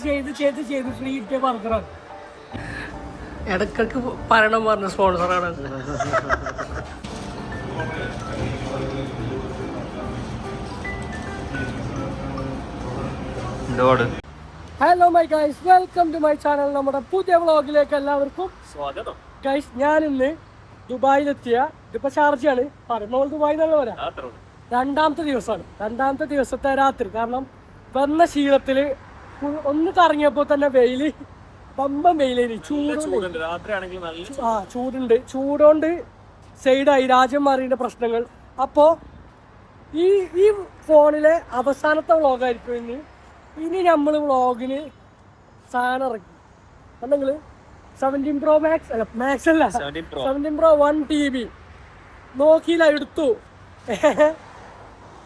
ചെയ്ത് ഫ്രീ കിട്ടിയ ബർഗറാണ്. ഇടയ്ക്കൊക്കെ പറയണം പറഞ്ഞ സ്പോൺസറാണ്. Hello my guys, welcome to my channel. നമ്മുടെ പുതിയ വ്ളോഗിലേക്ക് എല്ലാവർക്കും സ്വാഗതം. ഗൈസ്, ഞാനിന്ന് ദുബായിലെത്തിയ, ഇതിപ്പോ ഷാർജയാണ്, പറയുമ്പോൾ ദുബായി നല്ല പറയാം. രണ്ടാമത്തെ ദിവസത്തെ രാത്രി. കാരണം വന്ന ശീലത്തില് ഒന്ന് കറങ്ങിയപ്പോൾ തന്നെ വെയില്, പമ്പം വെയിലേനി, ചൂടുണ്ട്. ചൂടുകൊണ്ട് സൈഡായി, രാജ്യം മാറിയുടെ പ്രശ്നങ്ങൾ. അപ്പോൾ ഈ ഫോണിലെ അവസാനത്തെ വ്ളോഗായിരിക്കും ഇനി നമ്മൾ വ്ളോഗിന് സാധനം ഇറക്കി. അല്ലെങ്കിൽ 17 Pro Max അല്ല, മാക്സ് അല്ല, 17 Pro 1 TB നോക്കിയില്ല,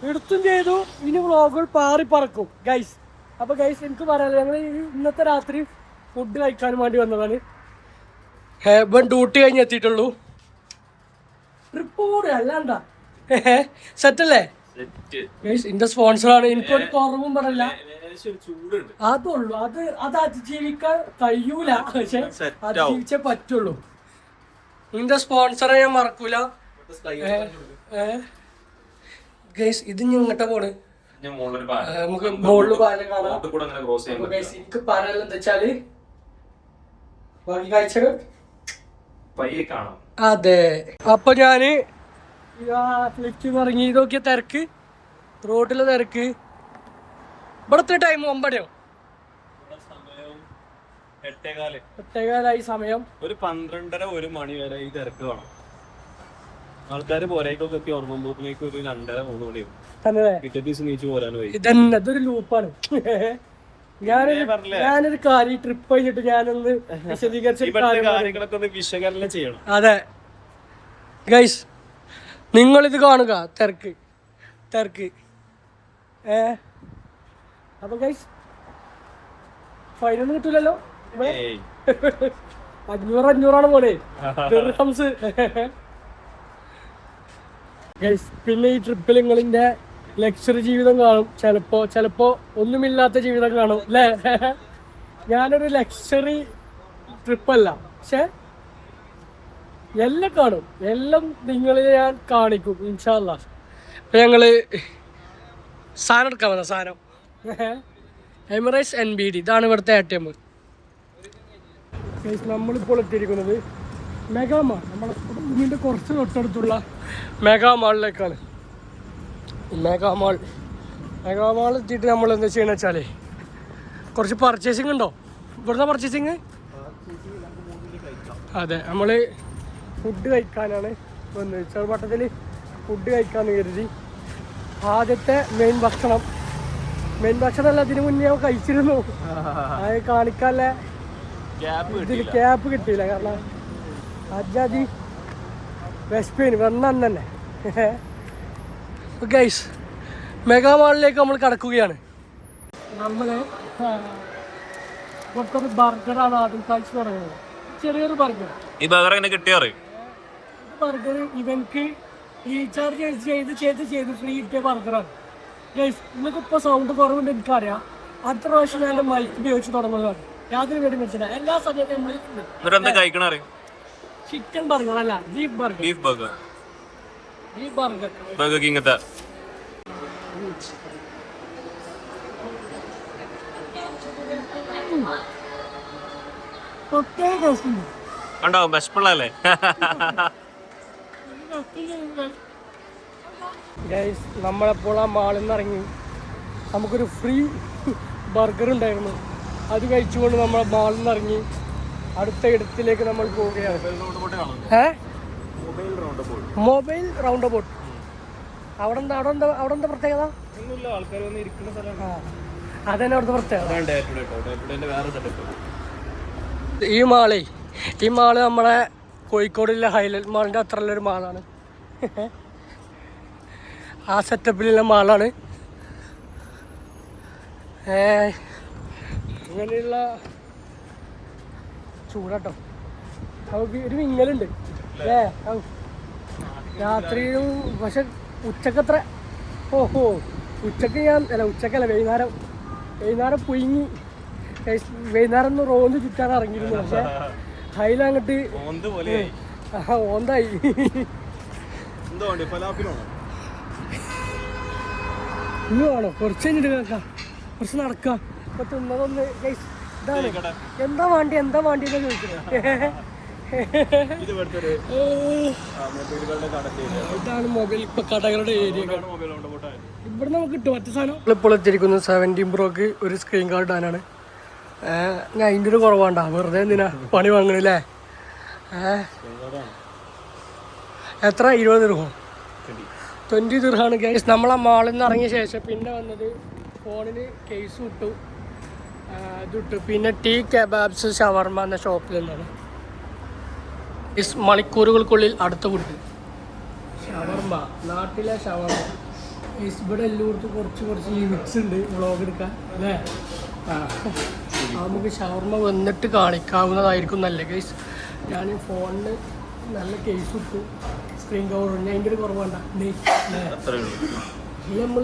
എടുത്തും ചെയ്തു. ഇനി വ്ളോഗുകൾ പാറി പറക്കും ഗൈസ്. അപ്പോൾ ഗൈസ്, എനിക്ക് പറയാനില്ല, ഞങ്ങൾ ഇന്നത്തെ രാത്രി ഫുഡ് കഴിക്കാൻ വേണ്ടി വന്നതാണ്. ഇവൻ ഡ്യൂട്ടി കഴിഞ്ഞ് എത്തിയിട്ടുള്ളൂ. ട്രിപ്പ് കൂടെ അല്ലാണ്ട സെറ്റല്ലേ ഗൈസ്? എന്റെ സ്പോൺസറാണ്. എനിക്കൊരു കുറവും പറയില്ല. അതുള്ളൂ, അത് അതിജീവിക്കാൻ കഴിയൂല, പക്ഷെ അതിജീവിച്ചേ പറ്റുള്ളൂ. നിന്റെ സ്പോൺസറെ ഞാൻ മറക്കൂല ഗൈസ്. ഇത് ഇങ്ങോട്ടാ പോണ്, നമുക്ക് മുകളിൽ പാലം കാണാം. എനിക്ക് പറയാനുള്ള എന്താ വെച്ചാല് ബാക്കി കാഴ്ചകൾ അതെ. അപ്പൊ ഞാന് ഫ്ലിപ്റ്റ് ഇറങ്ങി നോക്കിയ തിരക്ക്, റോഡിലെ തിരക്ക്. ഇവിടത്തെ ടൈം 9 8:15 സമയം. ഒരു 12:30 മണി വരെ ഈ തിരക്ക് കാണാം. ആൾക്കാര് പോരേക്കൊക്കെ എത്തി ഉറങ്ങുമ്പോഴേക്കും ഒരു 2:30-3 മണിയാവും. പിറ്റേ ദിവസം നീച്ചു പോരാൻ പോയി. ഇതന്നെ, ഇതൊരു ലൂപ്പാണ്. ഞാനൊരു കാര്യം ട്രിപ്പ് കഴിഞ്ഞിട്ട് ഞാനൊന്ന് വിശകലനം ചെയ്യണം. അതെ ഗൈസ്, നിങ്ങളിത് കാണുക, തിരക്ക്. അപ്പൊ ഗൈസ്, ഫൈനൊന്നും കിട്ടൂലല്ലോ. 500 പോലെ ഗൈസ്. പിന്നെ ഈ ട്രിപ്പിൽ നിങ്ങളിന്റെ ലക്ഷറി ജീവിതം കാണും. ചിലപ്പോ ഒന്നുമില്ലാത്ത ജീവിതം കാണും അല്ലേ? ഞാനൊരു ലക്ഷറി ട്രിപ്പല്ല, പക്ഷെ എല്ലാം കാണും. എല്ലാം നിങ്ങളിൽ ഞാൻ കാണിക്കും ഇൻഷാ അല്ലാഹ്. അപ്പൊ ഞങ്ങള് സാധനം എടുക്കാൻ വന്ന സാധനം എമിറേറ്റ്സ് NBD, ഇതാണ് ഇവിടുത്തെ ATM. നമ്മളിപ്പോൾ എത്തിയിരിക്കുന്നത് മെഗാമാൾ, നമ്മുടെ റൂമിൻ്റെ കുറച്ച് തൊട്ടടുത്തുള്ള മെഗാമാളിലേക്കാണ്. മെഗാമാൾ എത്തിയിട്ട് നമ്മൾ എന്താ ചെയ്യണമെന്ന് വെച്ചാൽ, കുറച്ച് പർച്ചേസിങ് ഉണ്ടോ ഇവിടുത്തെ പർച്ചേസിങ്? അതെ, നമ്മൾ ഫുഡ് കഴിക്കാനാണ് വന്നത്. ചെറുപട്ടത്തിൽ ഫുഡ് കഴിക്കാമെന്ന് കരുതി. ആദ്യത്തെ മെയിൻ ഭക്ഷണം അതിന് മുന്നേ കഴിച്ചിരുന്നു. അത് കാണിക്കാനുള്ള ക്യാപ്പ് കിട്ടിയില്ല. കാരണം അജാതി വെസ്പേന് വന്നു തന്നെ. ഗൈസ്, മെഗാമാളിലേക്ക് നമ്മൾ കടക്കുകയാണ്. നമ്മള് ഇവിടുത്തെ ബർഗറാണ് ആദ്യം കഴിച്ചു തുടങ്ങുന്നത്. ചെറിയൊരു ബർഗർ. ഈ ബർഗർ എങ്ങനെ കിട്ടിയാറ്? ബർഗർ ഇവൻക്ക് റീചാർജ് ചെയ്ത് ഫ്രീ കിട്ടിയ ബർഗറാണ് ഗൈസ്. നിങ്ങൾക്ക് ഇപ്പോൾ സൗണ്ട് കുറവുണ്ട് എനിക്കറിയാം. അടുത്ത പ്രാവശ്യം ഞാൻ മൈക്ക് ഉപയോഗിച്ച് തുടങ്ങുന്നതാണ്. യാതൊരു പേടി മനസ്സില. എല്ലാ സമയത്തും ചിക്കൻ ബർഗർ അല്ല, ബീഫ് ബർഗർ. നമ്മളെപ്പോൾ ആ മാളിൽ നിന്ന് ഇറങ്ങി നമുക്കൊരു ഫ്രീ ബർഗർ ഉണ്ടായിരുന്നു. അത് കഴിച്ചുകൊണ്ട് നമ്മൾ മാളിൽ നിന്ന് ഇറങ്ങി അടുത്ത ഇടത്തിലേക്ക് നമ്മൾ പോവുകയാണ്. Mobile round about. അവിടെ എന്താ പ്രത്യേകത? അതന്നെ അവിടുത്തെ പ്രത്യേകത. ഈ മാള് നമ്മളെ കോഴിക്കോടുള്ള ഹൈലൈറ്റ് മാളിൻ്റെ അത്രയുള്ളൊരു മാളാണ്. ആ സെറ്റപ്പിലുള്ള മാളാണ്. അങ്ങനെയുള്ള ചൂടാട്ടോ. ഒരു വിങ്ങലുണ്ട് അല്ലേ രാത്രിയും. പക്ഷെ ഉച്ചക്കത്ര ഉച്ചക്കല്ല, വൈകുന്നേരം പുഴുങ്ങി വൈകുന്നേരം ഒന്ന് റോന്ന് ചുറ്റാൻ ഇറങ്ങിയിരുന്നു. പക്ഷെ അതിലങ്ങോട്ട് ഓന്തായി. ഇന്ന് വേണോ കുറച്ച് കഴിഞ്ഞിട്ട് കേൾക്കാം, കുറച്ച് നടക്കാം. ഇപ്പൊ തിന്നതൊന്ന് ഇതാണ് എന്താ വേണ്ടി എന്ന് ചോദിക്കുന്നത്. ഇതാണ് മൊബൈൽ ഇപ്പൊ കടകളുടെ ഏരിയ. ഇവിടെ നമുക്ക് കിട്ടും മറ്റു സാധനം. ഇപ്പോൾ എത്തിയിരിക്കുന്നത് 17 Proക്ക് ഒരു സ്ക്രീൻ കാർഡ് ഇടാനാണ്. ഞാൻ അതിൻ്റെ ഒരു കുറവാണ്ടാ, വെറുതെ എന്തിനാ പണി വാങ്ങണല്ലേ. എത്ര 20 ദിർഹം 20 ദിർഹമാണ് ഗൈസ്. നമ്മളെ മാളിൽ നിന്ന് ഇറങ്ങിയ ശേഷം പിന്നെ വന്നത് ഫോണിന് കേസ് ഇട്ടു, ഇതിട്ടു. പിന്നെ ടീ കബാബ്സ് ഷവർമ എന്ന ഷോപ്പിൽ നിന്നാണ്. മണിക്കൂറുകൾക്കുള്ളിൽ അടുത്ത ഫുഡ് ഷവർമ, നാട്ടിലെ ഷവർമ. ഇവിടെ എല്ലായിടത്തും കുറച്ച് ലിമിറ്റ്സ് ഉണ്ട് വ്ളോഗ് എടുക്കാൻ അല്ലേ. നമുക്ക് ഷവർമ വന്നിട്ട് കാണിക്കാവുന്നതായിരിക്കും നല്ല ഗൈസ്. ഞാൻ ഫോണിന് നല്ല കേസ് ഇട്ടു, സ്ക്രീൻ കവർ. ഞാൻ അതിൻ്റെ ഒരു കുറവാണ്ട നമ്മൾ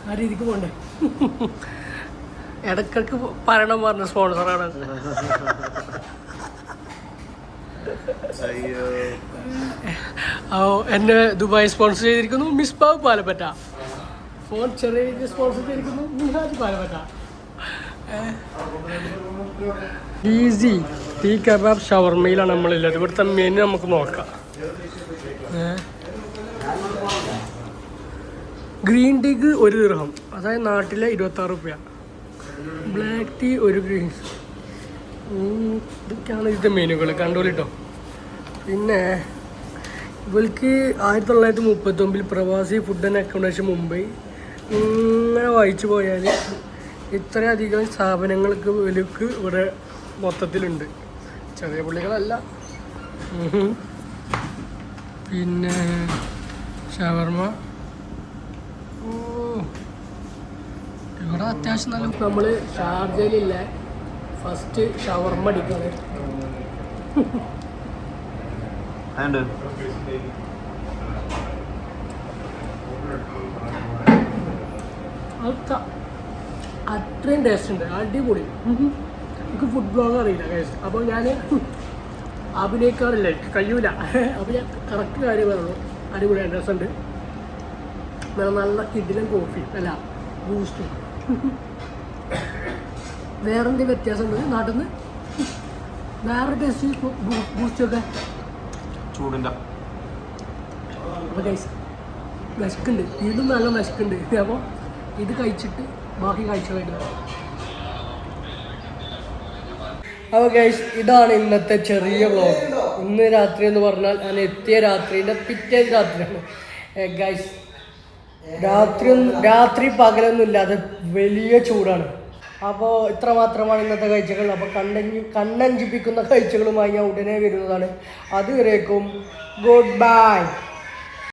ആ രീതിക്ക് പോകണ്ടേ. ഇടയ്ക്കിടയ്ക്ക് പറയണം പറഞ്ഞ സ്പോൺസറാണ്. എന്നെ ദുബായ് സ്പോൺസർ ചെയ്തിരിക്കുന്നു മിസ്ബാഹ് പാലപ്പറ്റ. ഫോൺ ചെറിയ രീതിയിൽ സ്പോൺസർ ചെയ്തിരിക്കുന്നു മിഹാജ് പാലപ്പറ്റ. ഈസി ടീ കബാബ് ഷവർമയിലാണ് നമ്മളുള്ളത്. ഇവിടുത്തെ മെനു നമുക്ക് നോക്കാം. ഗ്രീൻ ടീക്ക് 1 ദിർഹം, അതായത് നാട്ടിലെ 26 രൂപ. Black tea 1 green. ഇതൊക്കെയാണ് ഇതിൻ്റെ മെനുകൾ, കണ്ടോളിട്ടോ. പിന്നെ ഇവർക്ക് 1939 പ്രവാസി ഫുഡ് ആൻഡ് അക്കോമഡേഷൻ മുംബൈ. ഇങ്ങനെ വായിച്ചു പോയാൽ ഇത്രയധികം സ്ഥാപനങ്ങൾക്ക് വിലക്ക് ഇവിടെ മൊത്തത്തിലുണ്ട്. ചെറിയ പുള്ളികളല്ല. പിന്നെ ഷവർമ. ഇവിടെ അത്യാവശ്യം നല്ല. നമ്മൾ ഷാർജയിലില്ല ഫസ്റ്റ് ഷവർമ അടിക്കുന്നത്. അത്രയും ടേസ്റ്റ് ഉണ്ട്, അടിപൊളി. എനിക്ക് ഫുഡ് ബ്ലോഗ് അറിയില്ല കേസ്. അപ്പോൾ ഞാൻ അഭിനയിക്കാറില്ല, കഴിയൂല. അപ്പോൾ ഞാൻ കറക്റ്റ് കാര്യം പറയുള്ളൂ. അടിപൊളി ഡ്രസ് ഉണ്ട്. നല്ല കിഡിലും കോഫി അല്ല ബൂസ്റ്റും. വേറെന്തെങ്കിലും വ്യത്യാസം ഉണ്ട് നാട്ടിൽ നിന്ന്? വേറെ ടേസ്റ്റ് ബൂസ്റ്റൊക്കെ ചൂടില്ല. അപ്പോൾ ഗൈസ് വിശക്കുണ്ട്, വീണ്ടും നല്ല വിശക്കുണ്ട്. അപ്പോൾ ഇത് കഴിച്ചിട്ട് ബാക്കി കാഴ്ചകളായിട്ട് വരാം. അപ്പോൾ ഗൈസ് ഇതാണ് ഇന്നത്തെ ചെറിയ വ്ളോഗ്. ഇന്ന് രാത്രി എന്ന് പറഞ്ഞാൽ ഞാൻ എത്തിയ രാത്രിൻ്റെ പിറ്റേ രാത്രിയാണ് ഗൈസ്. രാത്രി പകലൊന്നും ഇല്ലാതെ വലിയ ചൂടാണ്. അപ്പോൾ ഇത്ര മാത്രമാണ് ഇന്നത്തെ കാഴ്ചകൾ. അപ്പോൾ കണ്ണഞ്ചിപ്പിക്കുന്ന കാഴ്ചകളുമായി ഞാൻ ഉടനെ വരുന്നതാണ്. അതുവരേക്കും ഗുഡ് ബൈ.